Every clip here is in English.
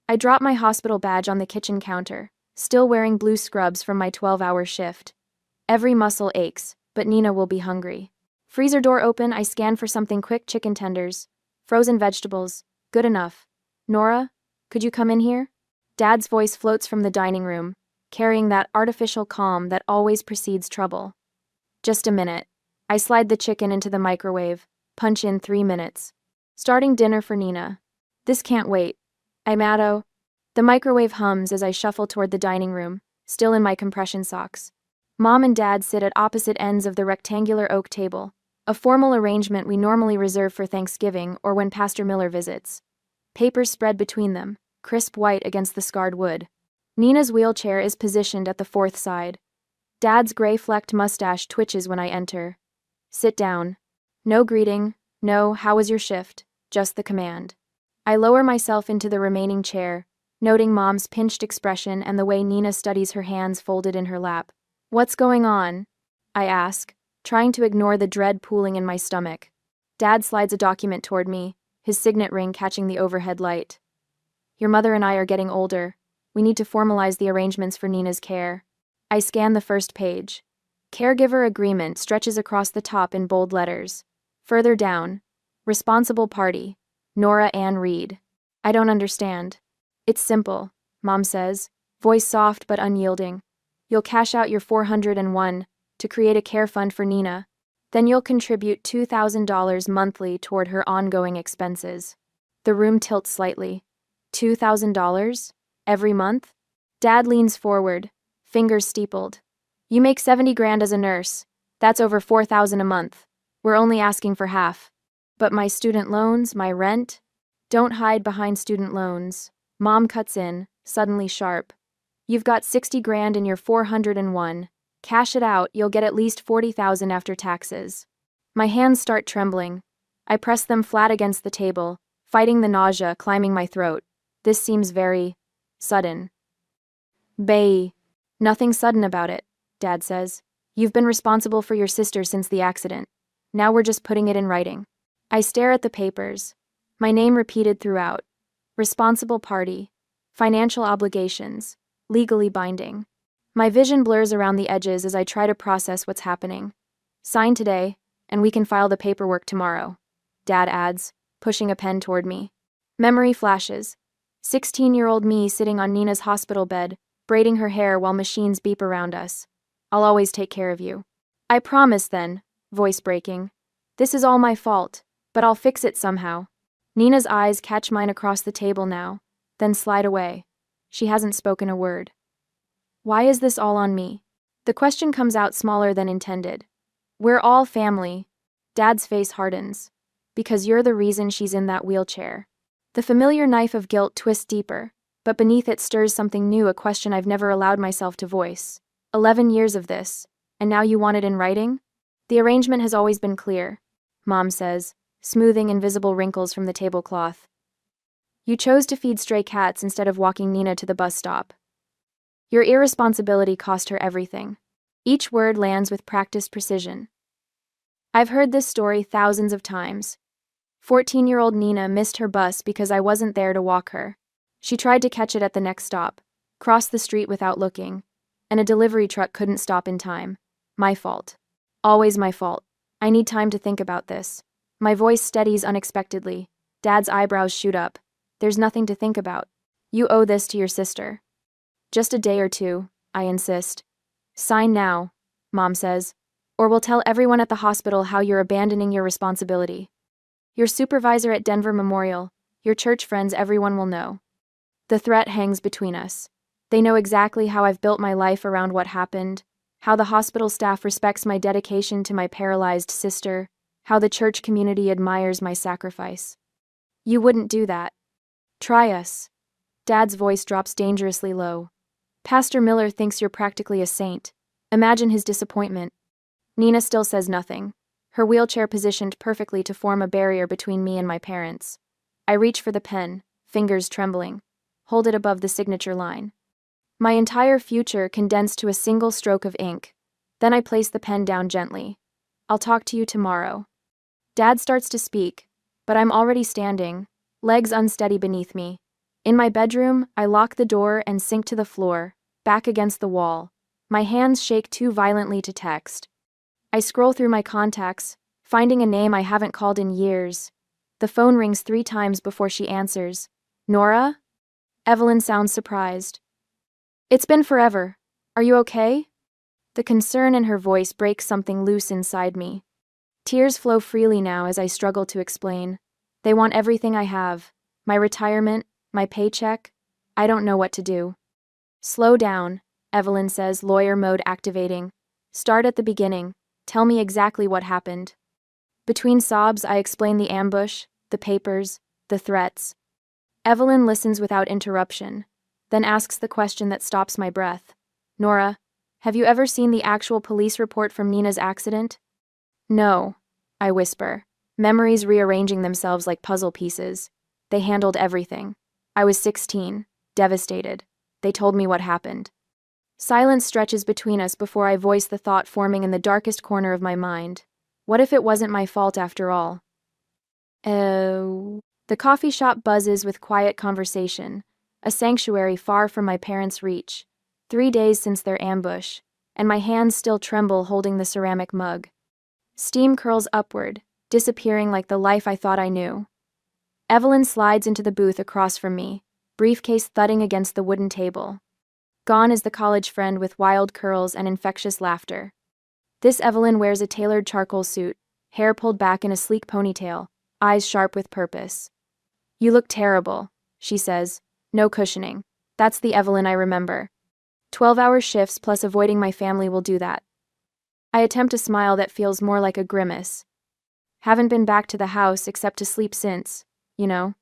I drop my hospital badge on the kitchen counter, still wearing blue scrubs from my 12-hour shift. Every muscle aches, but Nina will be hungry. Freezer door open, I scan for something quick: chicken tenders, frozen vegetables, good enough. Nora, could you come in here? Dad's voice floats from the dining room, carrying that artificial calm that always precedes trouble. Just a minute. I slide the chicken into the microwave, punch in 3 minutes. Starting dinner for Nina. This can't wait. I'm Addo. The microwave hums as I shuffle toward the dining room, still in my compression socks. Mom and Dad sit at opposite ends of the rectangular oak table, a formal arrangement we normally reserve for Thanksgiving or when Pastor Miller visits. Papers spread between them, crisp white against the scarred wood. Nina's wheelchair is positioned at the fourth side. Dad's gray-flecked mustache twitches when I enter. Sit down. No greeting, no "how was your shift," just the command. I lower myself into the remaining chair, noting Mom's pinched expression and the way Nina studies her hands folded in her lap. "What's going on?" I ask, trying to ignore the dread pooling in my stomach. Dad slides a document toward me, his signet ring catching the overhead light. "Your mother and I are getting older. We need to formalize the arrangements for Nina's care." I scan the first page. Caregiver agreement stretches across the top in bold letters. Further down, responsible party, Nora Ann Reed. I don't understand. "It's simple," Mom says, voice soft but unyielding. "You'll cash out your $401 to create a care fund for Nina. Then you'll contribute $2,000 monthly toward her ongoing expenses." The room tilts slightly. $2,000? Every month? Dad leans forward, fingers steepled. "You make 70 grand as a nurse. That's over 4,000 a month. We're only asking for half." "But my student loans, my rent?" "Don't hide behind student loans." Mom cuts in, suddenly sharp. "You've got 60 grand in your 401. Cash it out, you'll get at least 40,000 after taxes." My hands start trembling. I press them flat against the table, fighting the nausea climbing my throat. This seems very sudden. "Bae." "Nothing sudden about it," Dad says. "You've been responsible for your sister since the accident. Now we're just putting it in writing." I stare at the papers. My name repeated throughout. Responsible party. Financial obligations. Legally binding. My vision blurs around the edges as I try to process what's happening. "Sign today, and we can file the paperwork tomorrow," Dad adds, pushing a pen toward me. Memory flashes. 16-year-old me sitting on Nina's hospital bed, braiding her hair while machines beep around us. "I'll always take care of you." "I promise then," voice breaking. "This is all my fault, but I'll fix it somehow." Nina's eyes catch mine across the table now, then slide away. She hasn't spoken a word. Why is this all on me? The question comes out smaller than intended. "We're all family." Dad's face hardens. "Because you're the reason she's in that wheelchair." The familiar knife of guilt twists deeper, but beneath it stirs something new, a question I've never allowed myself to voice. 11 years of this, and now you want it in writing? "The arrangement has always been clear," Mom says, smoothing invisible wrinkles from the tablecloth. "You chose to feed stray cats instead of walking Nina to the bus stop. Your irresponsibility cost her everything." Each word lands with practiced precision. I've heard this story thousands of times. 14-year-old Nina missed her bus because I wasn't there to walk her. She tried to catch it at the next stop, crossed the street without looking, and a delivery truck couldn't stop in time. My fault. Always my fault. I need time to think about this. My voice steadies unexpectedly. Dad's eyebrows shoot up. "There's nothing to think about. You owe this to your sister." "Just a day or two," I insist. "Sign now," Mom says, "or we'll tell everyone at the hospital how you're abandoning your responsibility. Your supervisor at Denver Memorial, your church friends, everyone will know." The threat hangs between us. They know exactly how I've built my life around what happened, how the hospital staff respects my dedication to my paralyzed sister, how the church community admires my sacrifice. "You wouldn't do that. Try us." Dad's voice drops dangerously low. "Pastor Miller thinks you're practically a saint. Imagine his disappointment." Nina still says nothing, her wheelchair positioned perfectly to form a barrier between me and my parents. I reach for the pen, fingers trembling, hold it above the signature line. My entire future condensed to a single stroke of ink. Then I place the pen down gently. "I'll talk to you tomorrow." Dad starts to speak, but I'm already standing, legs unsteady beneath me. In my bedroom, I lock the door and sink to the floor, back against the wall. My hands shake too violently to text. I scroll through my contacts, finding a name I haven't called in years. The phone rings 3 times before she answers. Nora? Evelyn sounds surprised. It's been forever. Are you okay? The concern in her voice breaks something loose inside me. Tears flow freely now as I struggle to explain. They want everything I have. My retirement, my paycheck. I don't know what to do. Slow down, Evelyn says, lawyer mode activating. Start at the beginning. Tell me exactly what happened. Between sobs, I explain the ambush, the papers, the threats. Evelyn listens without interruption, then asks the question that stops my breath. Nora, have you ever seen the actual police report from Nina's accident? No, I whisper, memories rearranging themselves like puzzle pieces. They handled everything. I was 16, devastated. They told me what happened. Silence stretches between us before I voice the thought forming in the darkest corner of my mind. What if it wasn't my fault after all? Oh. The coffee shop buzzes with quiet conversation, a sanctuary far from my parents' reach. 3 days since their ambush, and my hands still tremble holding the ceramic mug. Steam curls upward, disappearing like the life I thought I knew. Evelyn slides into the booth across from me, briefcase thudding against the wooden table. Gone is the college friend with wild curls and infectious laughter. This Evelyn wears a tailored charcoal suit, hair pulled back in a sleek ponytail, eyes sharp with purpose. You look terrible, she says, no cushioning. That's the Evelyn I remember. 12-hour shifts plus avoiding my family will do that. I attempt a smile that feels more like a grimace. Haven't been back to the house except to sleep since, you know.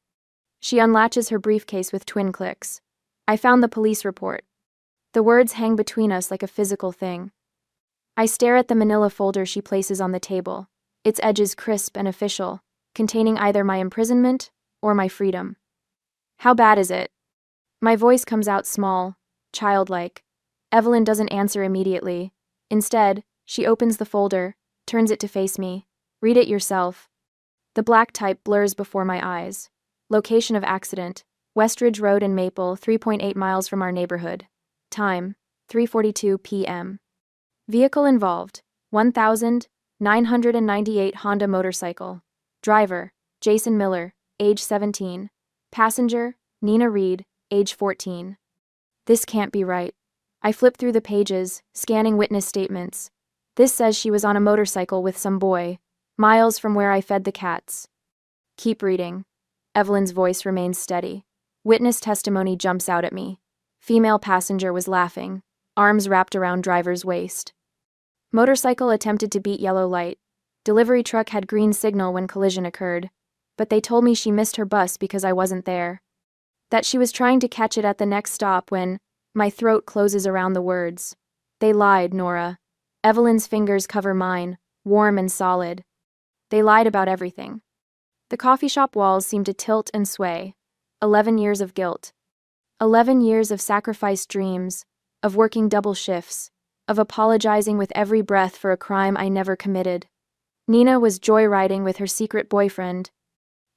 She unlatches her briefcase with twin clicks. I found the police report. The words hang between us like a physical thing. I stare at the manila folder she places on the table, its edges crisp and official, containing either my imprisonment or my freedom. How bad is it? My voice comes out small, childlike. Evelyn doesn't answer immediately. Instead, she opens the folder, turns it to face me. Read it yourself. The black type blurs before my eyes. Location of accident: Westridge Road in Maple, 3.8 miles from our neighborhood. Time: 3:42 p.m. Vehicle involved: 1,998 Honda motorcycle. Driver: Jason Miller, age 17. Passenger: Nina Reed, age 14. This can't be right. I flip through the pages, scanning witness statements. This says she was on a motorcycle with some boy, miles from where I fed the cats. Keep reading. Evelyn's voice remains steady. Witness testimony jumps out at me. Female passenger was laughing, arms wrapped around driver's waist. Motorcycle attempted to beat yellow light. Delivery truck had green signal when collision occurred, but they told me she missed her bus because I wasn't there. That she was trying to catch it at the next stop when my throat closes around the words. They lied, Nora. Evelyn's fingers cover mine, warm and solid. They lied about everything. The coffee shop walls seem to tilt and sway. 11 years of guilt. 11 years of sacrificed dreams, of working double shifts, of apologizing with every breath for a crime I never committed. Nina was joyriding with her secret boyfriend.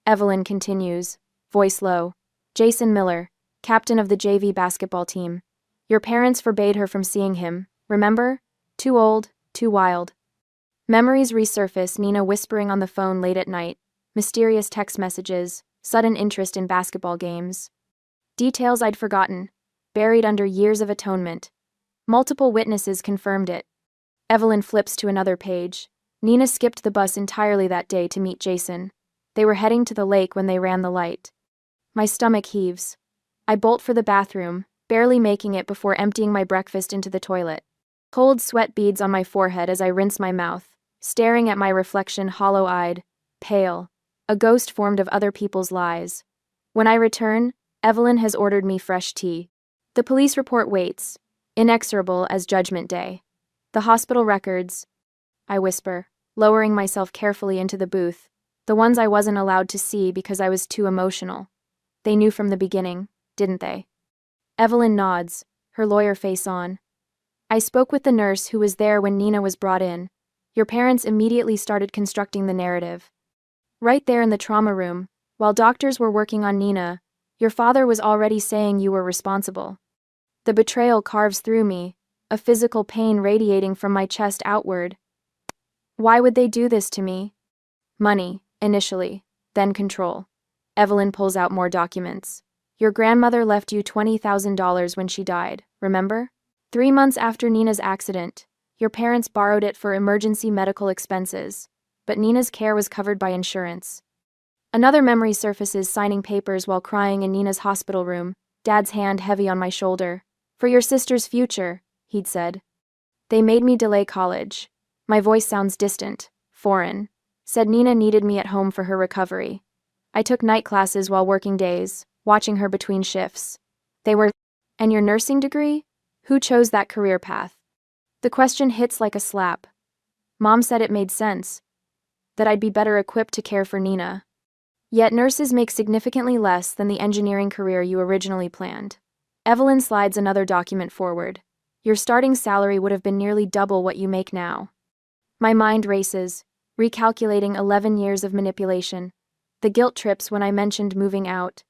Evelyn continues, voice low. Jason Miller, captain of the JV basketball team. Your parents forbade her from seeing him, remember? Too old, too wild. Memories resurface, Nina whispering on the phone late at night, mysterious text messages, sudden interest in basketball games. Details I'd forgotten, buried under years of atonement. Multiple witnesses confirmed it. Evelyn flips to another page. Nina skipped the bus entirely that day to meet Jason. They were heading to the lake when they ran the light. My stomach heaves. I bolt for the bathroom, barely making it before emptying my breakfast into the toilet. Cold sweat beads on my forehead as I rinse my mouth, staring at my reflection hollow-eyed, pale, a ghost formed of other people's lies. When I return, Evelyn has ordered me fresh tea. The police report waits, inexorable as Judgment Day. The hospital records, I whisper, lowering myself carefully into the booth, the ones I wasn't allowed to see because I was too emotional. They knew from the beginning, didn't they? Evelyn nods, her lawyer face on. I spoke with the nurse who was there when Nina was brought in. Your parents immediately started constructing the narrative. Right there in the trauma room, while doctors were working on Nina, Your father was already saying you were responsible. The betrayal carves through me, a physical pain radiating from my chest outward. Why would they do this to me? Money, initially, then control. Evelyn pulls out more documents. Your grandmother left you $20,000 when she died, remember? 3 months after Nina's accident, your parents borrowed it for emergency medical expenses, but Nina's care was covered by insurance. Another memory surfaces, signing papers while crying in Nina's hospital room, Dad's hand heavy on my shoulder. For your sister's future, he'd said. They made me delay college. My voice sounds distant, foreign. Said Nina needed me at home for her recovery. I took night classes while working days, watching her between shifts. They were, and your nursing degree? Who chose that career path? The question hits like a slap. Mom said it made sense, that I'd be better equipped to care for Nina. Yet nurses make significantly less than the engineering career you originally planned. Evelyn slides another document forward. Your starting salary would have been nearly double what you make now. My mind races, recalculating 11 years of manipulation. The guilt trips when I mentioned moving out.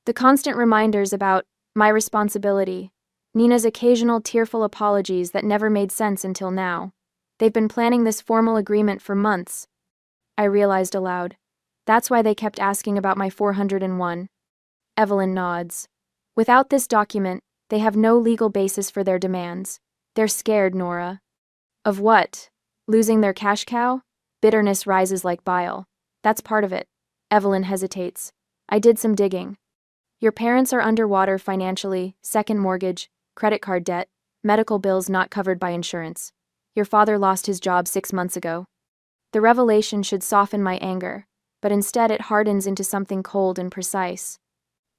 The constant reminders about my responsibility. Nina's occasional tearful apologies that never made sense until now. They've been planning this formal agreement for months. I realized aloud. That's why they kept asking about my 401. Evelyn nods. Without this document, they have no legal basis for their demands. They're scared, Nora. Of what? Losing their cash cow? Bitterness rises like bile. That's part of it. Evelyn hesitates. I did some digging. Your parents are underwater financially, second mortgage, credit card debt, medical bills not covered by insurance. Your father lost his job 6 months ago. The revelation should soften my anger, but instead it hardens into something cold and precise.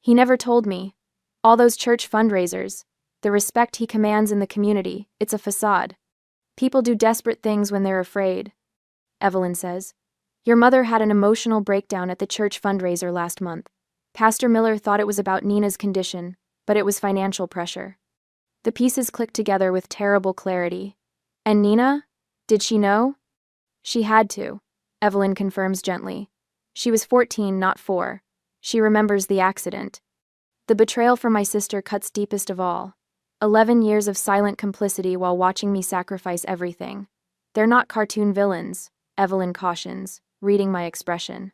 He never told me. All those church fundraisers, the respect he commands in the community, it's a facade. People do desperate things when they're afraid. Evelyn says. Your mother had an emotional breakdown at the church fundraiser last month. Pastor Miller thought it was about Nina's condition, but it was financial pressure. The pieces clicked together with terrible clarity. And Nina? Did she know? She had to, Evelyn confirms gently. She was 14, not 4. She remembers the accident. The betrayal from my sister cuts deepest of all. 11 years of silent complicity while watching me sacrifice everything. They're not cartoon villains, Evelyn cautions, reading my expression.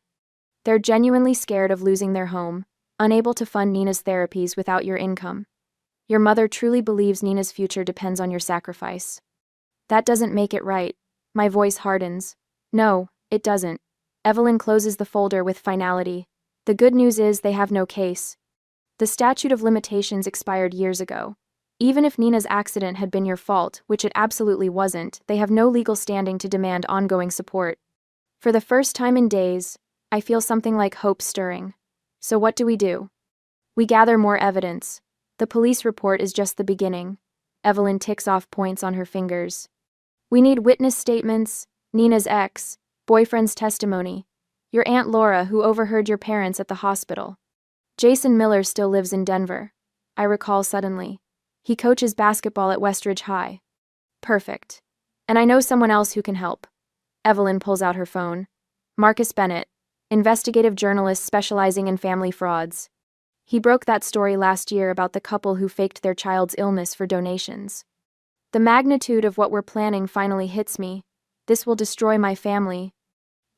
They're genuinely scared of losing their home, unable to fund Nina's therapies without your income. Your mother truly believes Nina's future depends on your sacrifice. That doesn't make it right. My voice hardens. No, it doesn't. Evelyn closes the folder with finality. The good news is they have no case. The statute of limitations expired years ago. Even if Nina's accident had been your fault, which it absolutely wasn't, they have no legal standing to demand ongoing support. For the first time in days, I feel something like hope stirring. So what do? We gather more evidence. The police report is just the beginning. Evelyn ticks off points on her fingers. We need witness statements, Nina's ex, boyfriend's testimony, your Aunt Laura who overheard your parents at the hospital. Jason Miller still lives in Denver. I recall suddenly. He coaches basketball at Westridge High. Perfect. And I know someone else who can help. Evelyn pulls out her phone. Marcus Bennett, investigative journalist specializing in family frauds. He broke that story last year about the couple who faked their child's illness for donations. The magnitude of what we're planning finally hits me. This will destroy my family.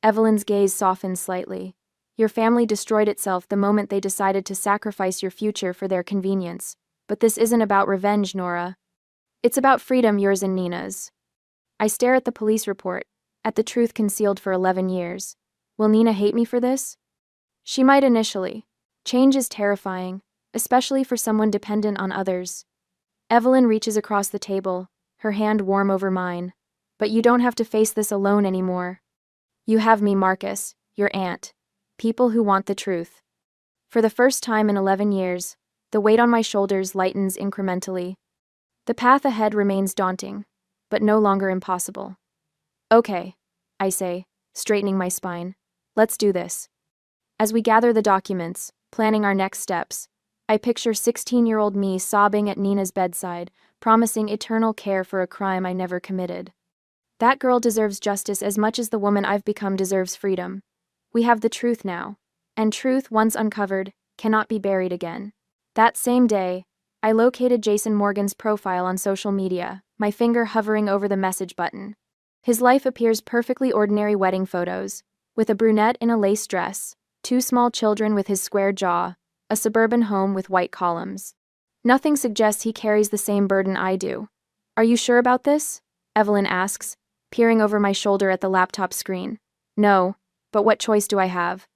Evelyn's gaze softens slightly. Your family destroyed itself the moment they decided to sacrifice your future for their convenience. But this isn't about revenge, Nora. It's about freedom, yours and Nina's. I stare at the police report, at the truth concealed for 11 years. Will Nina hate me for this? She might initially. Change is terrifying, especially for someone dependent on others. Evelyn reaches across the table, her hand warm over mine. But you don't have to face this alone anymore. You have me, Marcus, your aunt. People who want the truth. For the first time in 11 years, the weight on my shoulders lightens incrementally. The path ahead remains daunting, but no longer impossible. Okay, I say, straightening my spine. Let's do this. As we gather the documents, planning our next steps, I picture 16-year-old me sobbing at Nina's bedside, promising eternal care for a crime I never committed. That girl deserves justice as much as the woman I've become deserves freedom. We have the truth now. And truth, once uncovered, cannot be buried again. That same day, I located Jason Morgan's profile on social media, my finger hovering over the message button. His life appears perfectly ordinary wedding photos, with a brunette in a lace dress, 2 small children with his square jaw, a suburban home with white columns. Nothing suggests he carries the same burden I do. Are you sure about this? Evelyn asks, peering over my shoulder at the laptop screen. No, but what choice do I have?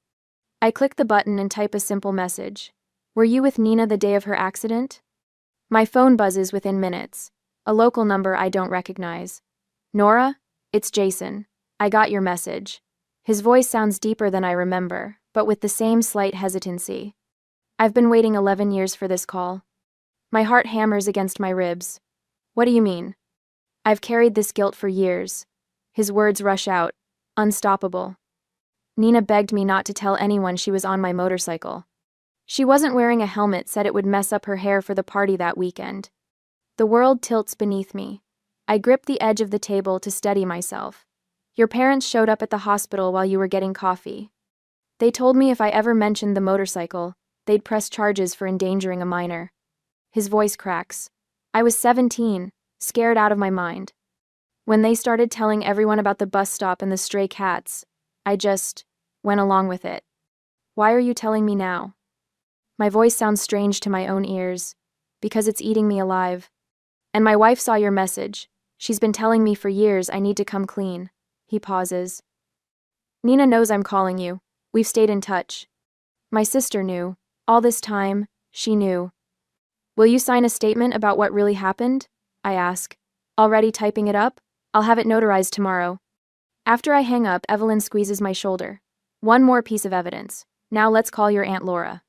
I click the button and type a simple message. Were you with Nina the day of her accident? My phone buzzes within minutes. A local number I don't recognize. Nora? It's Jason. I got your message. His voice sounds deeper than I remember, but with the same slight hesitancy. I've been waiting 11 years for this call. My heart hammers against my ribs. What do you mean? I've carried this guilt for years. His words rush out, unstoppable. Nina begged me not to tell anyone she was on my motorcycle. She wasn't wearing a helmet, said it would mess up her hair for the party that weekend. The world tilts beneath me. I grip the edge of the table to steady myself. Your parents showed up at the hospital while you were getting coffee. They told me if I ever mentioned the motorcycle, they'd press charges for endangering a minor. His voice cracks. I was 17, scared out of my mind. When they started telling everyone about the bus stop and the stray cats, I just went along with it. Why are you telling me now? My voice sounds strange to my own ears, because it's eating me alive. And my wife saw your message. She's been telling me for years I need to come clean. He pauses. Nina knows I'm calling you. We've stayed in touch. My sister knew. All this time, she knew. Will you sign a statement about what really happened? I ask. Already typing it up? I'll have it notarized tomorrow. After I hang up, Evelyn squeezes my shoulder. One more piece of evidence. Now let's call your Aunt Laura.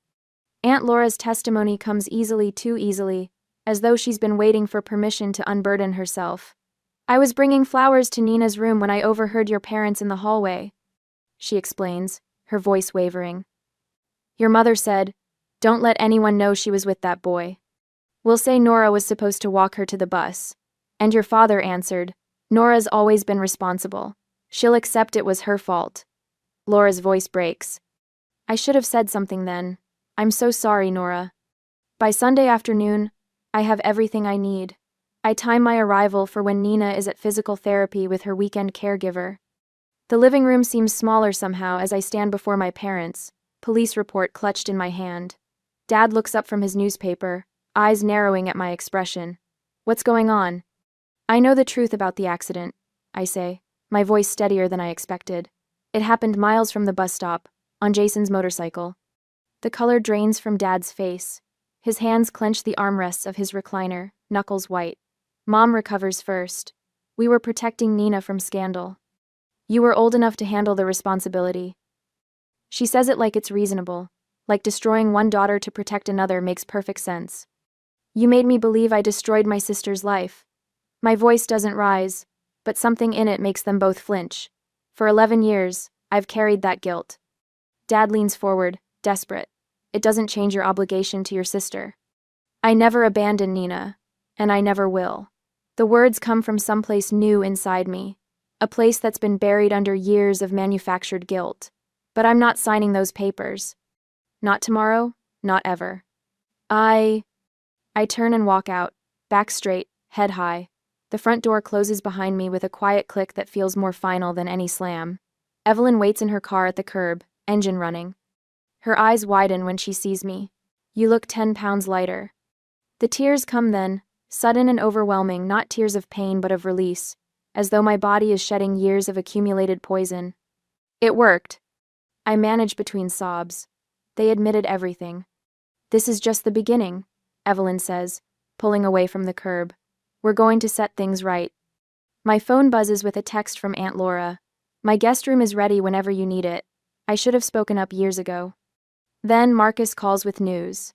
Aunt Laura's testimony comes easily, too easily, as though she's been waiting for permission to unburden herself. I was bringing flowers to Nina's room when I overheard your parents in the hallway, she explains, her voice wavering. Your mother said, don't let anyone know she was with that boy. We'll say Nora was supposed to walk her to the bus. And your father answered, Nora's always been responsible. She'll accept it was her fault. Laura's voice breaks. I should have said something then. I'm so sorry, Nora. By Sunday afternoon, I have everything I need. I time my arrival for when Nina is at physical therapy with her weekend caregiver. The living room seems smaller somehow as I stand before my parents, police report clutched in my hand. Dad looks up from his newspaper, eyes narrowing at my expression. What's going on? I know the truth about the accident, I say, my voice steadier than I expected. It happened miles from the bus stop, on Jason's motorcycle. The color drains from Dad's face. His hands clench the armrests of his recliner, knuckles white. Mom recovers first. We were protecting Nina from scandal. You were old enough to handle the responsibility. She says it like it's reasonable, like destroying one daughter to protect another makes perfect sense. You made me believe I destroyed my sister's life. My voice doesn't rise, but something in it makes them both flinch. For 11 years, I've carried that guilt. Dad leans forward, desperate. It doesn't change your obligation to your sister. I never abandoned Nina, and I never will. The words come from someplace new inside me, a place that's been buried under years of manufactured guilt. But I'm not signing those papers. Not tomorrow, not ever. I turn and walk out, back straight, head high. The front door closes behind me with a quiet click that feels more final than any slam. Evelyn waits in her car at the curb, engine running. Her eyes widen when she sees me. You look 10 pounds lighter. The tears come then, sudden and overwhelming, not tears of pain but of release, as though my body is shedding years of accumulated poison. It worked. I manage between sobs. They admitted everything. This is just the beginning, Evelyn says, pulling away from the curb. We're going to set things right. My phone buzzes with a text from Aunt Laura. My guest room is ready whenever you need it. I should have spoken up years ago. Then Marcus calls with news.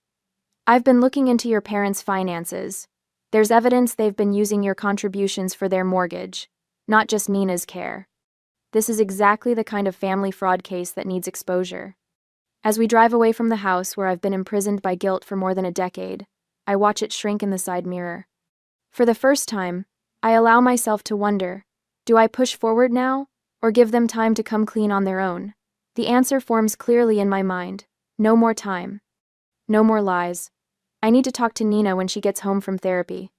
I've been looking into your parents' finances. There's evidence they've been using your contributions for their mortgage, not just Nina's care. This is exactly the kind of family fraud case that needs exposure. As we drive away from the house where I've been imprisoned by guilt for more than a decade, I watch it shrink in the side mirror. For the first time, I allow myself to wonder, do I push forward now, or give them time to come clean on their own? The answer forms clearly in my mind. No more time. No more lies. I need to talk to Nina when she gets home from therapy.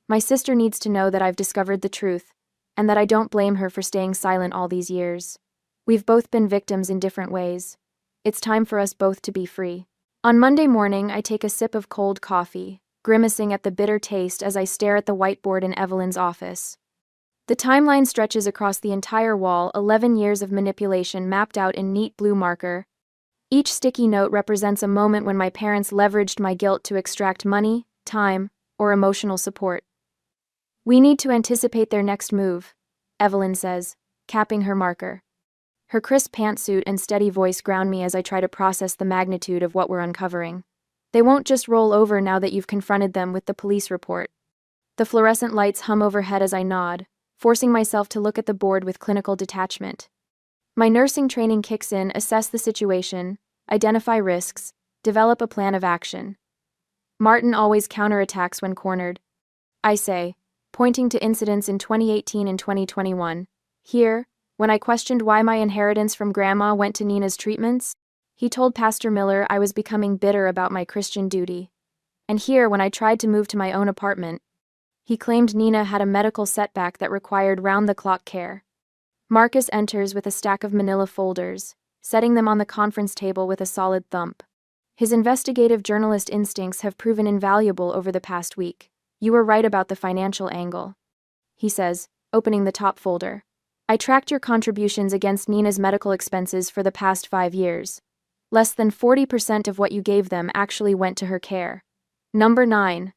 My sister needs to know that I've discovered the truth, and that I don't blame her for staying silent all these years. We've both been victims in different ways. It's time for us both to be free. On Monday morning, I take a sip of cold coffee, grimacing at the bitter taste as I stare at the whiteboard in Evelyn's office. The timeline stretches across the entire wall, 11 years of manipulation mapped out in neat blue marker. Each sticky note represents a moment when my parents leveraged my guilt to extract money, time, or emotional support. We need to anticipate their next move, Evelyn says, capping her marker. Her crisp pantsuit and steady voice ground me as I try to process the magnitude of what we're uncovering. They won't just roll over now that you've confronted them with the police report. The fluorescent lights hum overhead as I nod, forcing myself to look at the board with clinical detachment. My nursing training kicks in, assess the situation, identify risks, develop a plan of action. Martin always counterattacks when cornered. I say, pointing to incidents in 2018 and 2021. Here, when I questioned why my inheritance from Grandma went to Nina's treatments, he told Pastor Miller I was becoming bitter about my Christian duty. And here, when I tried to move to my own apartment, he claimed Nina had a medical setback that required round-the-clock care. Marcus enters with a stack of manila folders, setting them on the conference table with a solid thump. His investigative journalist instincts have proven invaluable over the past week. You were right about the financial angle, he says, opening the top folder. I tracked your contributions against Nina's medical expenses for the past 5 years. Less than 40% of what you gave them actually went to her care. Number 9.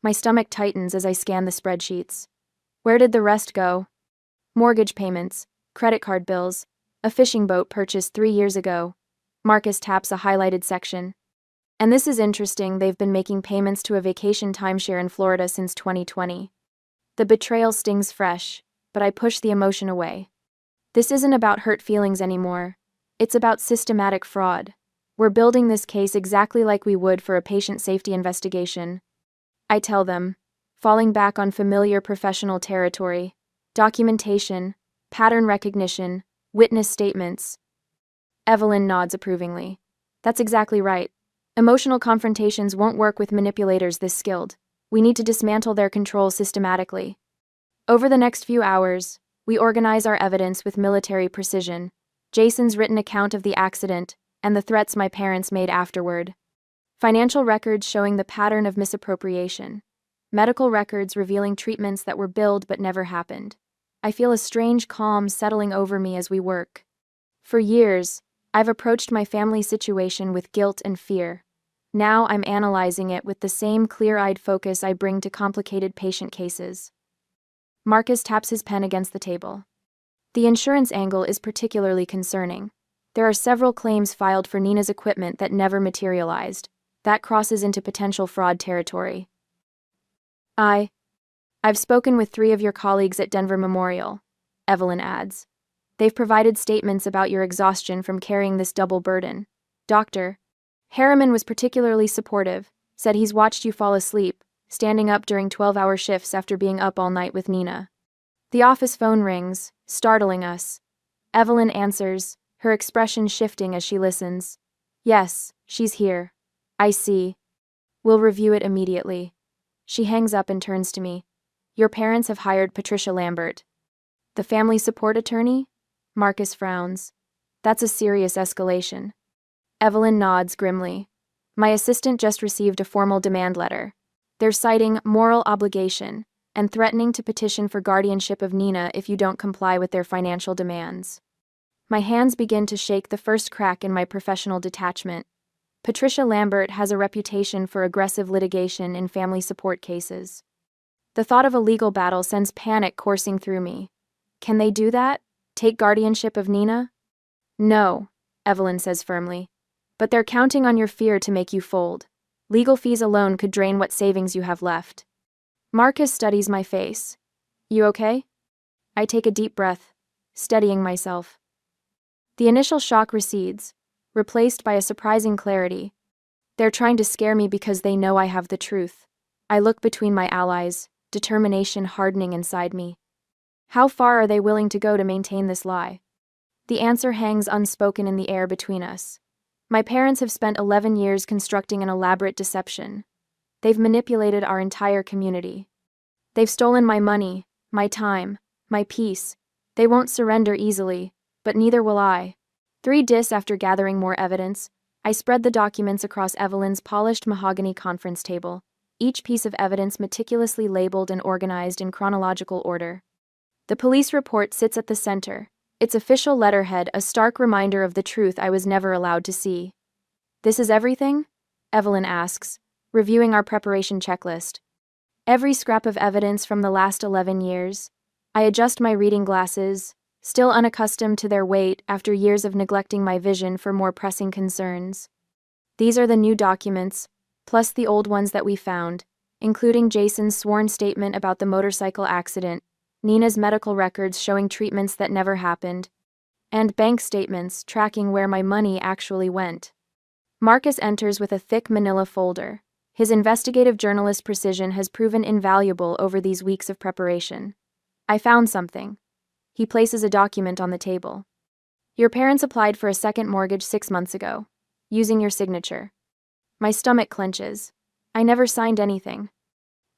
My stomach tightens as I scan the spreadsheets. Where did the rest go? Mortgage payments, credit card bills, a fishing boat purchased 3 years ago. Marcus taps a highlighted section. And this is interesting, they've been making payments to a vacation timeshare in Florida since 2020. The betrayal stings fresh, but I push the emotion away. This isn't about hurt feelings anymore. It's about systematic fraud. We're building this case exactly like we would for a patient safety investigation. I tell them, falling back on familiar professional territory, documentation, pattern recognition, witness statements. Evelyn nods approvingly. That's exactly right. Emotional confrontations won't work with manipulators this skilled. We need to dismantle their control systematically. Over the next few hours, we organize our evidence with military precision. Jason's written account of the accident, and the threats my parents made afterward. Financial records showing the pattern of misappropriation. Medical records revealing treatments that were billed but never happened. I feel a strange calm settling over me as we work. For years, I've approached my family situation with guilt and fear. Now I'm analyzing it with the same clear-eyed focus I bring to complicated patient cases. Marcus taps his pen against the table. The insurance angle is particularly concerning. There are several claims filed for Nina's equipment that never materialized. That crosses into potential fraud territory. I've spoken with 3 of your colleagues at Denver Memorial, Evelyn adds. They've provided statements about your exhaustion from carrying this double burden. Dr. Harriman was particularly supportive, said he's watched you fall asleep, standing up during 12-hour shifts after being up all night with Nina. The office phone rings, startling us. Evelyn answers, her expression shifting as she listens. Yes, she's here. I see. We'll review it immediately. She hangs up and turns to me. Your parents have hired Patricia Lambert. The family support attorney? Marcus frowns. That's a serious escalation. Evelyn nods grimly. My assistant just received a formal demand letter. They're citing moral obligation and threatening to petition for guardianship of Nina if you don't comply with their financial demands. My hands begin to shake, the first crack in my professional detachment. Patricia Lambert has a reputation for aggressive litigation in family support cases. The thought of a legal battle sends panic coursing through me. Can they do that? Take guardianship of Nina? No, Evelyn says firmly. But they're counting on your fear to make you fold. Legal fees alone could drain what savings you have left. Marcus studies my face. You okay? I take a deep breath, steadying myself. The initial shock recedes, replaced by a surprising clarity. They're trying to scare me because they know I have the truth. I look between my allies, determination hardening inside me. How far are they willing to go to maintain this lie? The answer hangs unspoken in the air between us. My parents have spent 11 years constructing an elaborate deception. They've manipulated our entire community. They've stolen my money, my time, my peace. They won't surrender easily, but neither will I. 3 days after gathering more evidence, I spread the documents across Evelyn's polished mahogany conference table, each piece of evidence meticulously labeled and organized in chronological order. The police report sits at the center, its official letterhead a stark reminder of the truth I was never allowed to see. "This is everything?" Evelyn asks, reviewing our preparation checklist. "Every scrap of evidence from the last 11 years. I adjust my reading glasses, still unaccustomed to their weight after years of neglecting my vision for more pressing concerns. These are the new documents, plus the old ones that we found, including Jason's sworn statement about the motorcycle accident, Nina's medical records showing treatments that never happened, and bank statements tracking where my money actually went." Marcus enters with a thick manila folder. His investigative journalist precision has proven invaluable over these weeks of preparation. "I found something." He places a document on the table. "Your parents applied for a second mortgage 6 months ago, using your signature." My stomach clenches. I never signed anything.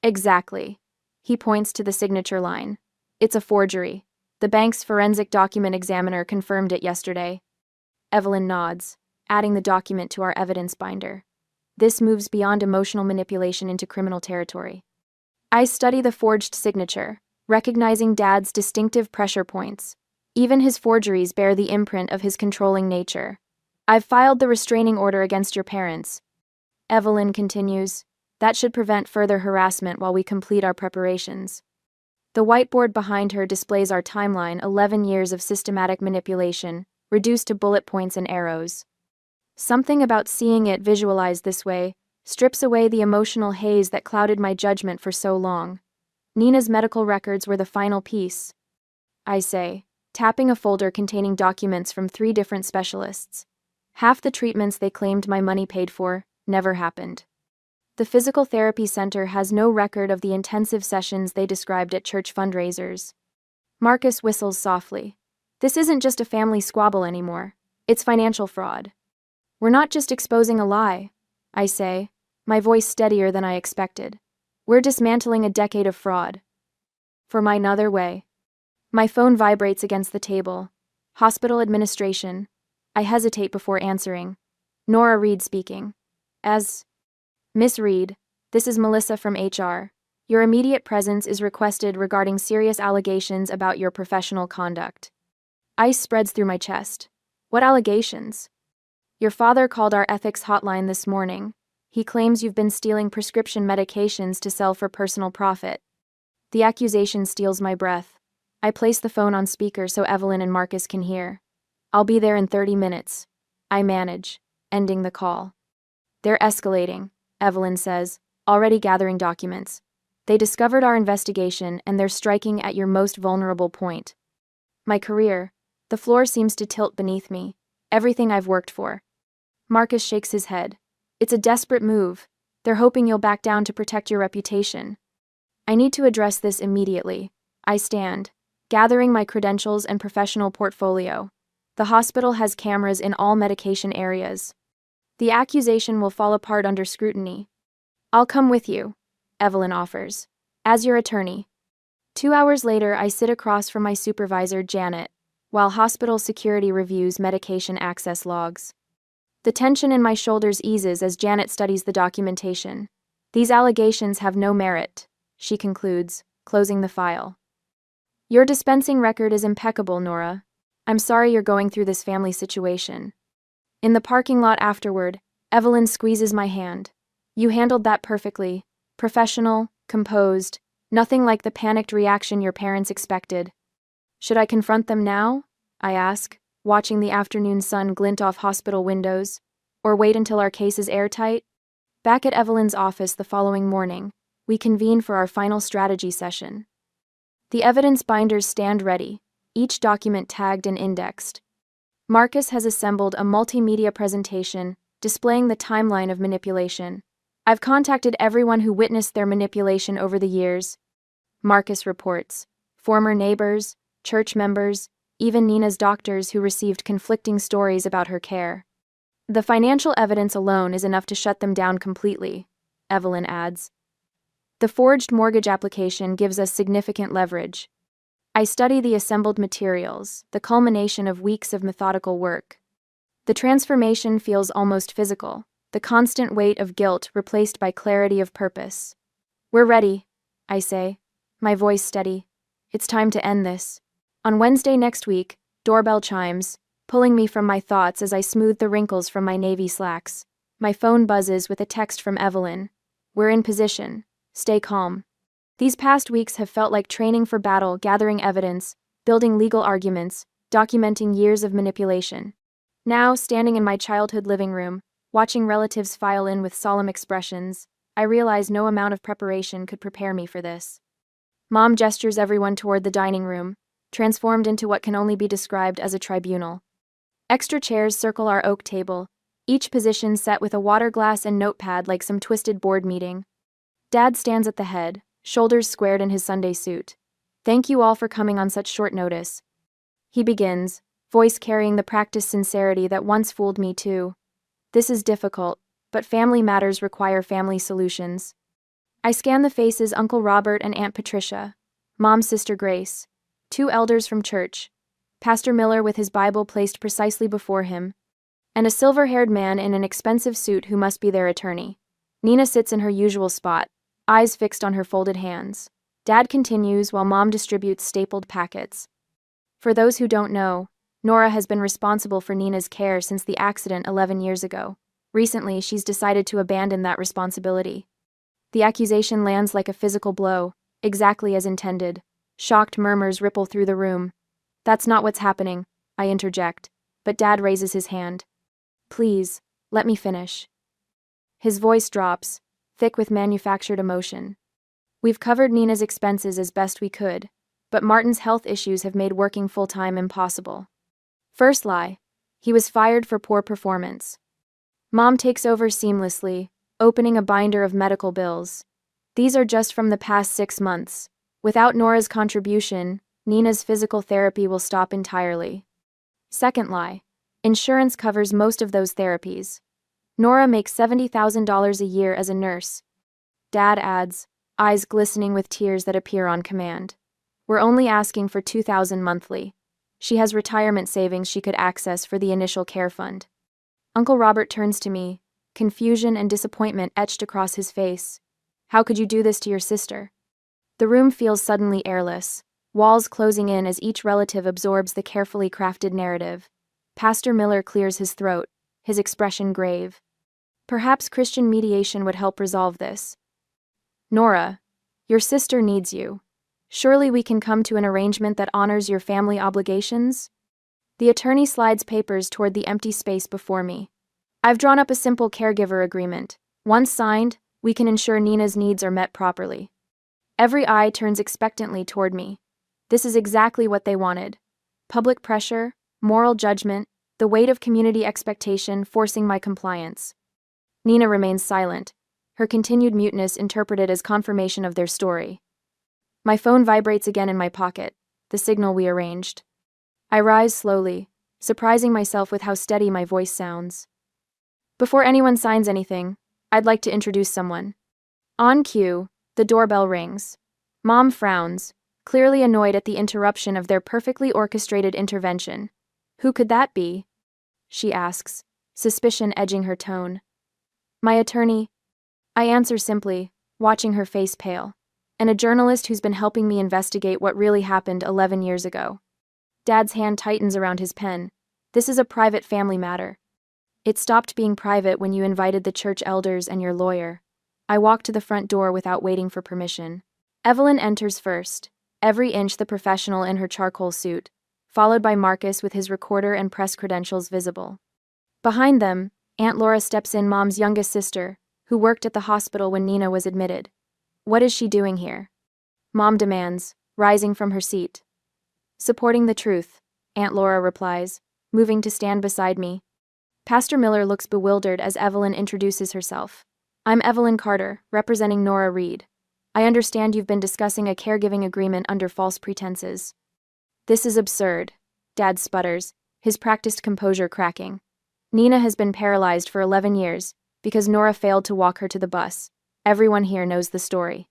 "Exactly." He points to the signature line. "It's a forgery. The bank's forensic document examiner confirmed it yesterday." Evelyn nods, adding the document to our evidence binder. This moves beyond emotional manipulation into criminal territory. I study the forged signature, recognizing Dad's distinctive pressure points. Even his forgeries bear the imprint of his controlling nature. "I've filed the restraining order against your parents." Evelyn continues. "That should prevent further harassment while we complete our preparations." The whiteboard behind her displays our timeline: 11 years of systematic manipulation, reduced to bullet points and arrows. Something about seeing it visualized this way strips away the emotional haze that clouded my judgment for so long. Nina's medical records were the final piece, I say, tapping a folder containing documents from 3 different specialists. Half the treatments they claimed my money paid for never happened. The physical therapy center has no record of the intensive sessions they described at church fundraisers. Marcus whistles softly. "This isn't just a family squabble anymore. It's financial fraud." "We're not just exposing a lie," I say, my voice steadier than I expected. "We're dismantling a decade of fraud." "For my another way." My phone vibrates against the table. Hospital administration. I hesitate before answering. Nora Reed speaking. "Miss Reed, this is Melissa from HR. Your immediate presence is requested regarding serious allegations about your professional conduct." Ice spreads through my chest. "What allegations?" "Your father called our ethics hotline this morning. He claims you've been stealing prescription medications to sell for personal profit." The accusation steals my breath. I place the phone on speaker so Evelyn and Marcus can hear. "I'll be there in 30 minutes. I manage, ending the call. "They're escalating," Evelyn says, already gathering documents. "They discovered our investigation and they're striking at your most vulnerable point." My career. The floor seems to tilt beneath me. Everything I've worked for. Marcus shakes his head. "It's a desperate move. They're hoping you'll back down to protect your reputation." I need to address this immediately. I stand, gathering my credentials and professional portfolio. The hospital has cameras in all medication areas. The accusation will fall apart under scrutiny. "I'll come with you," Evelyn offers, "as your attorney." 2 hours later, I sit across from my supervisor, Janet, while hospital security reviews medication access logs. The tension in my shoulders eases as Janet studies the documentation. "These allegations have no merit," she concludes, closing the file. "Your dispensing record is impeccable, Nora. I'm sorry you're going through this family situation." In the parking lot afterward, Evelyn squeezes my hand. "You handled that perfectly. Professional, composed, nothing like the panicked reaction your parents expected." "Should I confront them now?" I ask, watching the afternoon sun glint off hospital windows. "Or wait until our case is airtight?" Back at Evelyn's office the following morning, we convene for our final strategy session. The evidence binders stand ready, each document tagged and indexed. Marcus has assembled a multimedia presentation displaying the timeline of manipulation. "I've contacted everyone who witnessed their manipulation over the years," Marcus reports. "Former neighbors, church members, even Nina's doctors who received conflicting stories about her care." The financial evidence alone is enough to shut them down completely, Evelyn adds. The forged mortgage application gives us significant leverage. I study the assembled materials, the culmination of weeks of methodical work. The transformation feels almost physical, the constant weight of guilt replaced by clarity of purpose. We're ready, I say, my voice steady. It's time to end this. On Wednesday next week, doorbell chimes, pulling me from my thoughts as I smooth the wrinkles from my navy slacks. My phone buzzes with a text from Evelyn. We're in position. Stay calm. These past weeks have felt like training for battle, gathering evidence, building legal arguments, documenting years of manipulation. Now, standing in my childhood living room, watching relatives file in with solemn expressions, I realize no amount of preparation could prepare me for this. Mom gestures everyone toward the dining room, transformed into what can only be described as a tribunal. Extra chairs circle our oak table, each position set with a water glass and notepad like some twisted board meeting. Dad stands at the head, shoulders squared in his Sunday suit. Thank you all for coming on such short notice. He begins, voice carrying the practiced sincerity that once fooled me too. This is difficult, but family matters require family solutions. I scan the faces Uncle Robert and Aunt Patricia, Mom's sister Grace, two elders from church, Pastor Miller with his Bible placed precisely before him, and a silver-haired man in an expensive suit who must be their attorney. Nina sits in her usual spot, eyes fixed on her folded hands. Dad continues while Mom distributes stapled packets. For those who don't know, Nora has been responsible for Nina's care since the accident 11 years ago. Recently, she's decided to abandon that responsibility. The accusation lands like a physical blow, exactly as intended. Shocked murmurs ripple through the room. That's not what's happening, I interject, but Dad raises his hand. Please, let me finish. His voice drops, thick with manufactured emotion. We've covered Nina's expenses as best we could, but Martin's health issues have made working full-time impossible. First lie, he was fired for poor performance. Mom takes over seamlessly, opening a binder of medical bills. These are just from the past 6 months. Without Nora's contribution, Nina's physical therapy will stop entirely. Second lie, insurance covers most of those therapies. Nora makes $70,000 a year as a nurse. Dad adds, eyes glistening with tears that appear on command. We're only asking for $2,000 monthly. She has retirement savings she could access for the initial care fund. Uncle Robert turns to me, confusion and disappointment etched across his face. How could you do this to your sister? The room feels suddenly airless, walls closing in as each relative absorbs the carefully crafted narrative. Pastor Miller clears his throat, his expression grave. Perhaps Christian mediation would help resolve this. Nora, your sister needs you. Surely we can come to an arrangement that honors your family obligations? The attorney slides papers toward the empty space before me. I've drawn up a simple caregiver agreement. Once signed, we can ensure Nina's needs are met properly. Every eye turns expectantly toward me. This is exactly what they wanted. Public pressure, moral judgment, the weight of community expectation forcing my compliance. Nina remains silent, her continued muteness interpreted as confirmation of their story. My phone vibrates again in my pocket, the signal we arranged. I rise slowly, surprising myself with how steady my voice sounds. Before anyone signs anything, I'd like to introduce someone. On cue, the doorbell rings. Mom frowns, clearly annoyed at the interruption of their perfectly orchestrated intervention. Who could that be? She asks, suspicion edging her tone. My attorney. I answer simply, watching her face pale. And a journalist who's been helping me investigate what really happened 11 years ago. Dad's hand tightens around his pen. This is a private family matter. It stopped being private when you invited the church elders and your lawyer. I walk to the front door without waiting for permission. Evelyn enters first, every inch the professional in her charcoal suit, followed by Marcus with his recorder and press credentials visible. Behind them, Aunt Laura steps in, Mom's youngest sister, who worked at the hospital when Nina was admitted. What is she doing here? Mom demands, rising from her seat. Supporting the truth, Aunt Laura replies, moving to stand beside me. Pastor Miller looks bewildered as Evelyn introduces herself. I'm Evelyn Carter, representing Nora Reed. I understand you've been discussing a caregiving agreement under false pretenses. This is absurd, Dad sputters, his practiced composure cracking. Nina has been paralyzed for 11 years because Nora failed to walk her to the bus. Everyone here knows the story.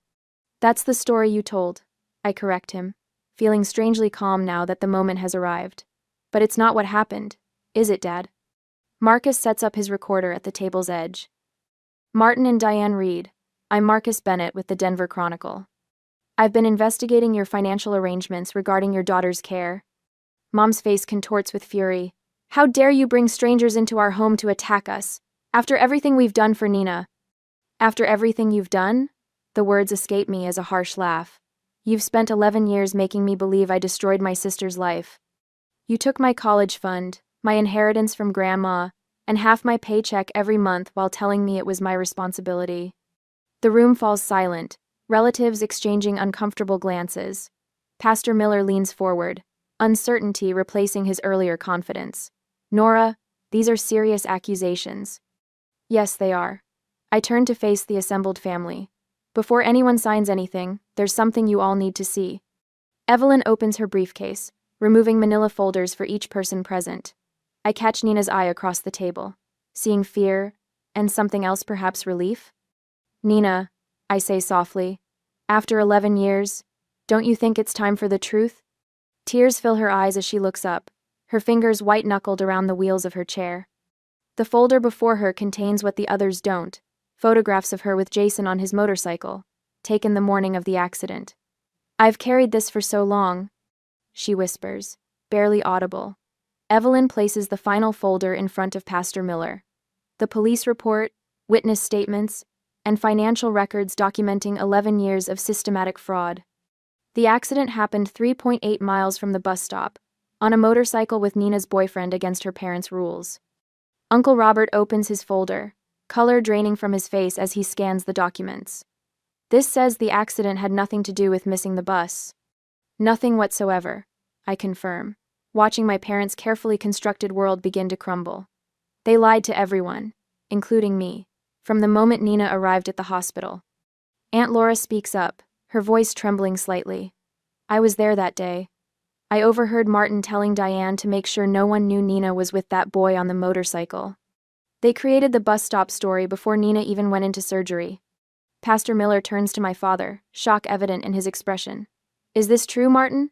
That's the story you told, I correct him, feeling strangely calm now that the moment has arrived. But it's not what happened, is it, Dad? Marcus sets up his recorder at the table's edge. Martin and Diane Reed. I'm Marcus Bennett with the Denver Chronicle. I've been investigating your financial arrangements regarding your daughter's care. Mom's face contorts with fury. How dare you bring strangers into our home to attack us? After everything we've done for Nina. After everything you've done? The words escape me as a harsh laugh. You've spent 11 years making me believe I destroyed my sister's life. You took my college fund, my inheritance from Grandma, and half my paycheck every month while telling me it was my responsibility. The room falls silent, relatives exchanging uncomfortable glances. Pastor Miller leans forward, uncertainty replacing his earlier confidence. Nora, these are serious accusations. Yes, they are. I turn to face the assembled family. Before anyone signs anything, there's something you all need to see. Evelyn opens her briefcase, removing manila folders for each person present. I catch Nina's eye across the table, seeing fear, and something else, perhaps relief. Nina, I say softly, after 11 years, don't you think it's time for the truth? Tears fill her eyes as she looks up, her fingers white-knuckled around the wheels of her chair. The folder before her contains what the others don't, photographs of her with Jason on his motorcycle, taken the morning of the accident. I've carried this for so long, she whispers, barely audible. Evelyn places the final folder in front of Pastor Miller. The police report, witness statements, and financial records documenting 11 years of systematic fraud. The accident happened 3.8 miles from the bus stop, on a motorcycle with Nina's boyfriend against her parents' rules. Uncle Robert opens his folder, color draining from his face as he scans the documents. This says the accident had nothing to do with missing the bus. Nothing whatsoever, I confirm, watching my parents' carefully constructed world begin to crumble. They lied to everyone, including me, from the moment Nina arrived at the hospital. Aunt Laura speaks up, her voice trembling slightly. I was there that day. I overheard Martin telling Diane to make sure no one knew Nina was with that boy on the motorcycle. They created the bus stop story before Nina even went into surgery. Pastor Miller turns to my father, shock evident in his expression. Is this true, Martin?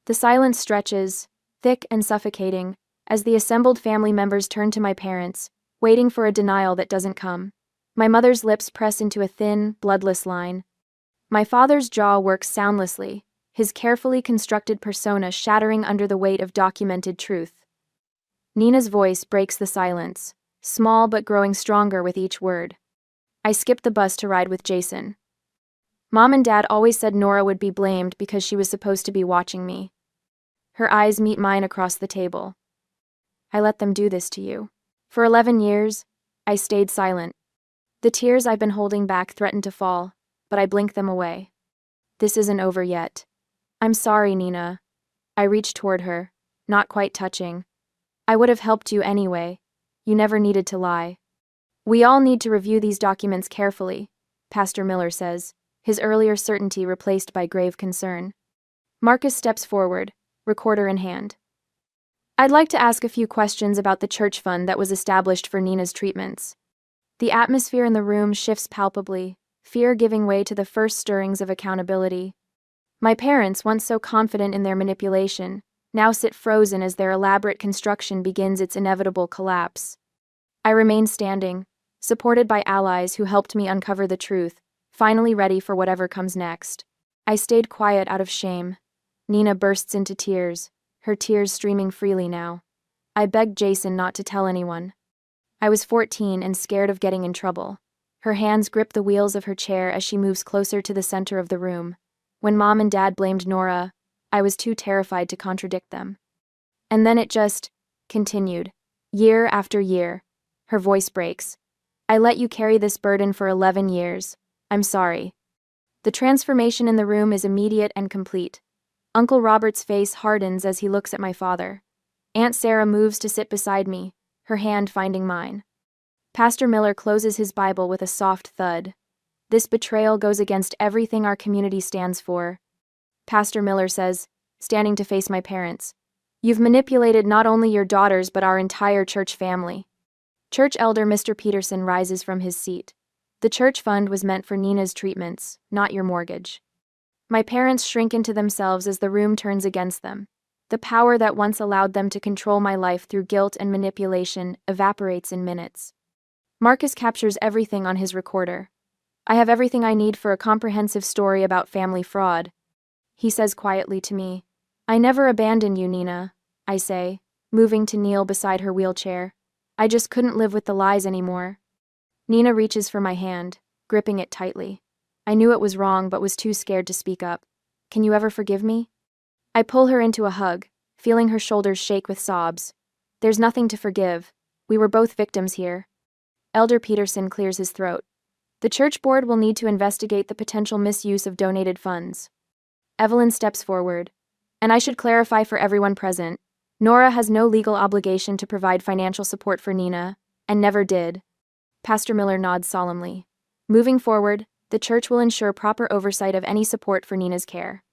The silence stretches, thick and suffocating, as the assembled family members turn to my parents, waiting for a denial that doesn't come. My mother's lips press into a thin, bloodless line. My father's jaw works soundlessly, his carefully constructed persona shattering under the weight of documented truth. Nina's voice breaks the silence, small but growing stronger with each word. I skipped the bus to ride with Jason. Mom and Dad always said Nora would be blamed because she was supposed to be watching me. Her eyes meet mine across the table. I let them do this to you. For 11 years, I stayed silent. The tears I've been holding back threatened to fall, but I blink them away. This isn't over yet. I'm sorry, Nina. I reached toward her, not quite touching. I would have helped you anyway. You never needed to lie. We all need to review these documents carefully, Pastor Miller says, his earlier certainty replaced by grave concern. Marcus steps forward, recorder in hand. I'd like to ask a few questions about the church fund that was established for Nina's treatments. The atmosphere in the room shifts palpably, fear giving way to the first stirrings of accountability. My parents, once so confident in their manipulation, now sit frozen as their elaborate construction begins its inevitable collapse. I remain standing, supported by allies who helped me uncover the truth, finally ready for whatever comes next. I stayed quiet out of shame. Nina bursts into tears, her tears streaming freely now. I begged Jason not to tell anyone. I was 14 and scared of getting in trouble. Her hands grip the wheels of her chair as she moves closer to the center of the room. When Mom and Dad blamed Nora, I was too terrified to contradict them. And then it just continued, year after year. Her voice breaks. I let you carry this burden for 11 years. I'm sorry. The transformation in the room is immediate and complete. Uncle Robert's face hardens as he looks at my father. Aunt Sarah moves to sit beside me, her hand finding mine. Pastor Miller closes his Bible with a soft thud. This betrayal goes against everything our community stands for. Pastor Miller says, standing to face my parents, you've manipulated not only your daughters but our entire church family. Church elder Mr. Peterson rises from his seat. The church fund was meant for Nina's treatments, not your mortgage. My parents shrink into themselves as the room turns against them. The power that once allowed them to control my life through guilt and manipulation evaporates in minutes. Marcus captures everything on his recorder. I have everything I need for a comprehensive story about family fraud. He says quietly to me, I never abandoned you, Nina, I say, moving to kneel beside her wheelchair. I just couldn't live with the lies anymore. Nina reaches for my hand, gripping it tightly. I knew it was wrong but was too scared to speak up. Can you ever forgive me? I pull her into a hug, feeling her shoulders shake with sobs. There's nothing to forgive. We were both victims here. Elder Peterson clears his throat. The church board will need to investigate the potential misuse of donated funds. Evelyn steps forward. And I should clarify for everyone present, Nora has no legal obligation to provide financial support for Nina, and never did. Pastor Miller nods solemnly. Moving forward, the church will ensure proper oversight of any support for Nina's care.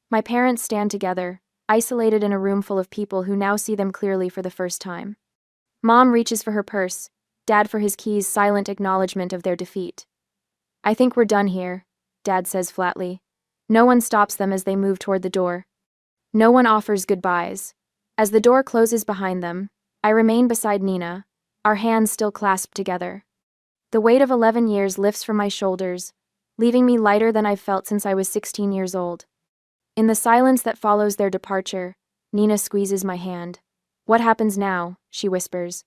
My parents stand together, isolated in a room full of people who now see them clearly for the first time. Mom reaches for her purse, Dad for his keys, silent acknowledgement of their defeat. I think we're done here, Dad says flatly. No one stops them as they move toward the door. No one offers goodbyes. As the door closes behind them, I remain beside Nina, our hands still clasped together. The weight of 11 years lifts from my shoulders, leaving me lighter than I've felt since I was 16 years old. In the silence that follows their departure, Nina squeezes my hand. What happens now? She whispers.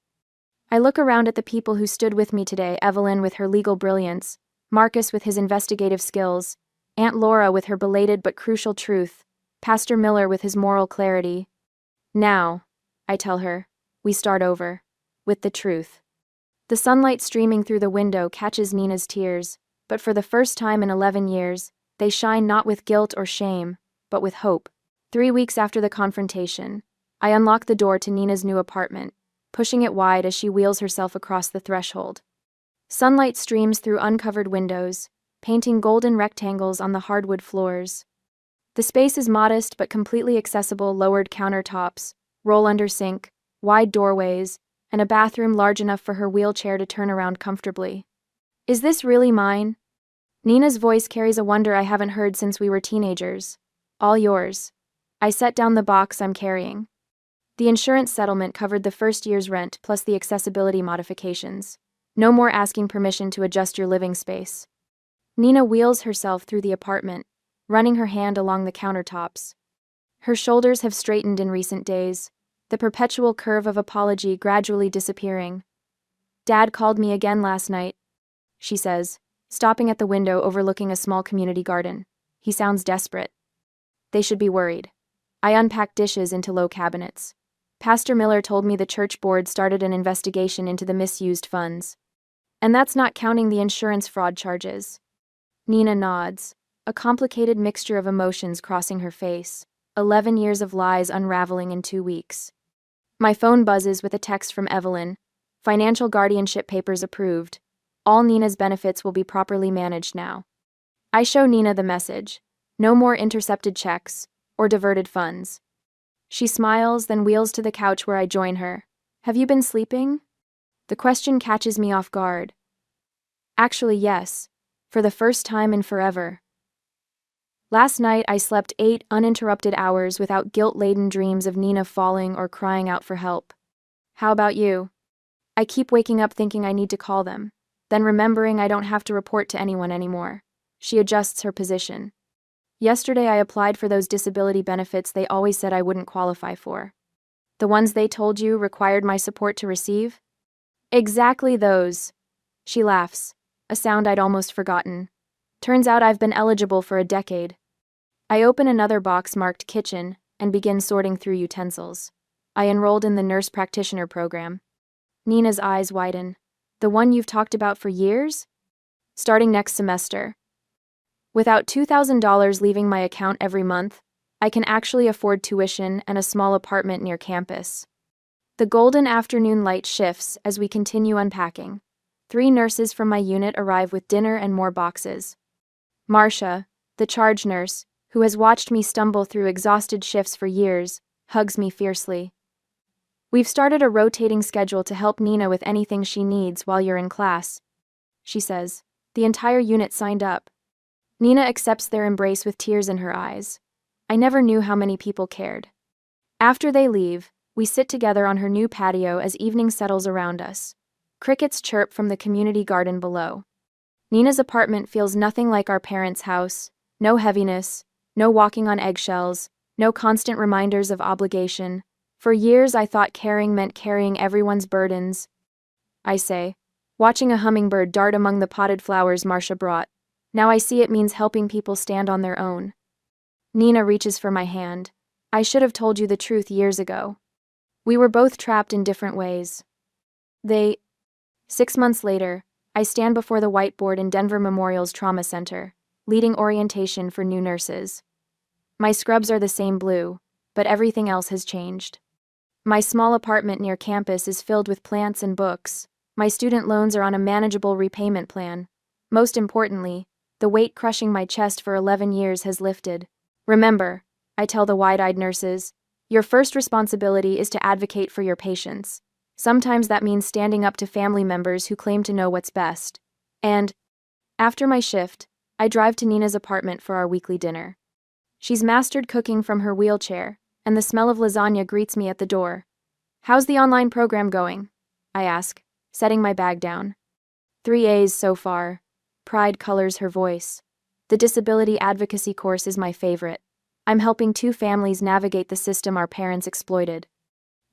I look around at the people who stood with me today, Evelyn with her legal brilliance, Marcus with his investigative skills, Aunt Laura with her belated but crucial truth, Pastor Miller with his moral clarity. Now, I tell her, we start over. With the truth. The sunlight streaming through the window catches Nina's tears, but for the first time in 11 years, they shine not with guilt or shame, but with hope. 3 weeks after the confrontation, I unlock the door to Nina's new apartment, pushing it wide as she wheels herself across the threshold. Sunlight streams through uncovered windows, painting golden rectangles on the hardwood floors. The space is modest but completely accessible, lowered countertops, roll-under sink, wide doorways, and a bathroom large enough for her wheelchair to turn around comfortably. Is this really mine? Nina's voice carries a wonder I haven't heard since we were teenagers. All yours. I set down the box I'm carrying. The insurance settlement covered the first year's rent plus the accessibility modifications. No more asking permission to adjust your living space. Nina wheels herself through the apartment, running her hand along the countertops. Her shoulders have straightened in recent days, the perpetual curve of apology gradually disappearing. Dad called me again last night, she says, stopping at the window overlooking a small community garden. He sounds desperate. They should be worried. I unpack dishes into low cabinets. Pastor Miller told me the church board started an investigation into the misused funds. And that's not counting the insurance fraud charges. Nina nods, a complicated mixture of emotions crossing her face. 11 years of lies unraveling in 2 weeks. My phone buzzes with a text from Evelyn. Financial guardianship papers approved. All Nina's benefits will be properly managed now. I show Nina the message. No more intercepted checks or diverted funds. She smiles, then wheels to the couch where I join her. Have you been sleeping? The question catches me off guard. Actually, yes. For the first time in forever. Last night I slept 8 uninterrupted hours without guilt-laden dreams of Nina falling or crying out for help. How about you? I keep waking up thinking I need to call them, then remembering I don't have to report to anyone anymore. She adjusts her position. Yesterday I applied for those disability benefits they always said I wouldn't qualify for. The ones they told you required my support to receive? Exactly those. She laughs, a sound I'd almost forgotten. Turns out I've been eligible for a decade. I open another box marked kitchen and begin sorting through utensils. I enrolled in the nurse practitioner program. Nina's eyes widen. The one you've talked about for years? Starting next semester. Without $2,000 leaving my account every month, I can actually afford tuition and a small apartment near campus. The golden afternoon light shifts as we continue unpacking. 3 nurses from my unit arrive with dinner and more boxes. Marcia, the charge nurse, who has watched me stumble through exhausted shifts for years, hugs me fiercely. We've started a rotating schedule to help Nina with anything she needs while you're in class, she says. The entire unit signed up. Nina accepts their embrace with tears in her eyes. I never knew how many people cared. After they leave, we sit together on her new patio as evening settles around us. Crickets chirp from the community garden below. Nina's apartment feels nothing like our parents' house. No heaviness, no walking on eggshells, no constant reminders of obligation. For years I thought caring meant carrying everyone's burdens, I say, watching a hummingbird dart among the potted flowers Marcia brought. Now I see it means helping people stand on their own. Nina reaches for my hand. I should have told you the truth years ago. We were both trapped in different ways. 6 months later, I stand before the whiteboard in Denver Memorial's Trauma Center, leading orientation for new nurses. My scrubs are the same blue, but everything else has changed. My small apartment near campus is filled with plants and books. My student loans are on a manageable repayment plan. Most importantly, the weight crushing my chest for 11 years has lifted. Remember, I tell the wide-eyed nurses, your first responsibility is to advocate for your patients. Sometimes that means standing up to family members who claim to know what's best. And, after my shift, I drive to Nina's apartment for our weekly dinner. She's mastered cooking from her wheelchair, and the smell of lasagna greets me at the door. How's the online program going? I ask, setting my bag down. 3 A's so far. Pride colors her voice. The disability advocacy course is my favorite. I'm helping 2 families navigate the system our parents exploited.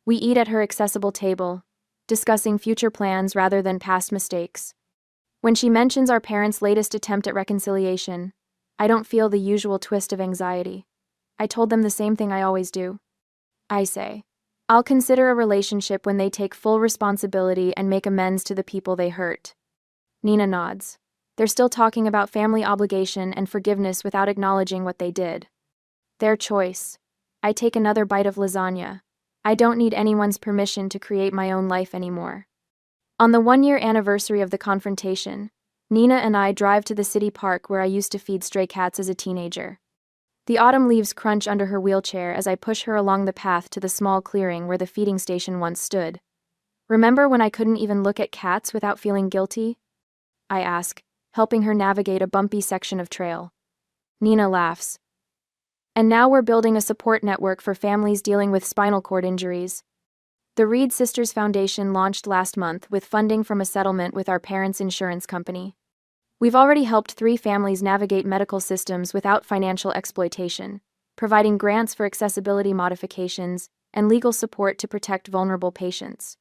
We eat at her accessible table, discussing future plans rather than past mistakes. When she mentions our parents' latest attempt at reconciliation, I don't feel the usual twist of anxiety. I told them the same thing I always do. I say, I'll consider a relationship when they take full responsibility and make amends to the people they hurt. Nina nods. They're still talking about family obligation and forgiveness without acknowledging what they did. Their choice. I take another bite of lasagna. I don't need anyone's permission to create my own life anymore. On the 1-year anniversary of the confrontation, Nina and I drive to the city park where I used to feed stray cats as a teenager. The autumn leaves crunch under her wheelchair as I push her along the path to the small clearing where the feeding station once stood. Remember when I couldn't even look at cats without feeling guilty? I ask, helping her navigate a bumpy section of trail. Nina laughs. And now we're building a support network for families dealing with spinal cord injuries. The Reed Sisters Foundation launched last month with funding from a settlement with our parents' insurance company. We've already helped 3 families navigate medical systems without financial exploitation, providing grants for accessibility modifications and legal support to protect vulnerable patients.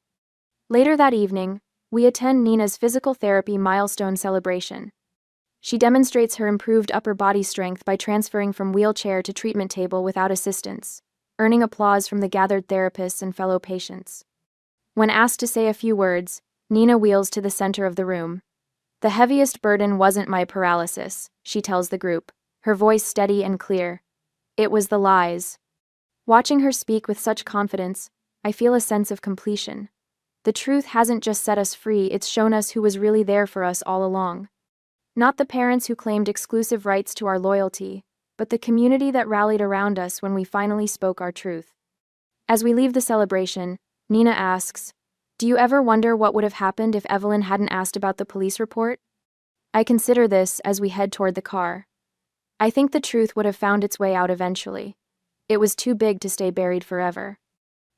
Later that evening, we attend Nina's physical therapy milestone celebration. She demonstrates her improved upper body strength by transferring from wheelchair to treatment table without assistance, earning applause from the gathered therapists and fellow patients. When asked to say a few words, Nina wheels to the center of the room. The heaviest burden wasn't my paralysis, she tells the group, her voice steady and clear. It was the lies. Watching her speak with such confidence, I feel a sense of completion. The truth hasn't just set us free, it's shown us who was really there for us all along. Not the parents who claimed exclusive rights to our loyalty, but the community that rallied around us when we finally spoke our truth. As we leave the celebration, Nina asks, do you ever wonder what would have happened if Evelyn hadn't asked about the police report? I consider this as we head toward the car. I think the truth would have found its way out eventually. It was too big to stay buried forever.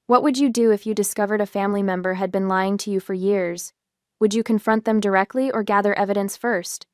What would you do if you discovered a family member had been lying to you for years? Would you confront them directly or gather evidence first?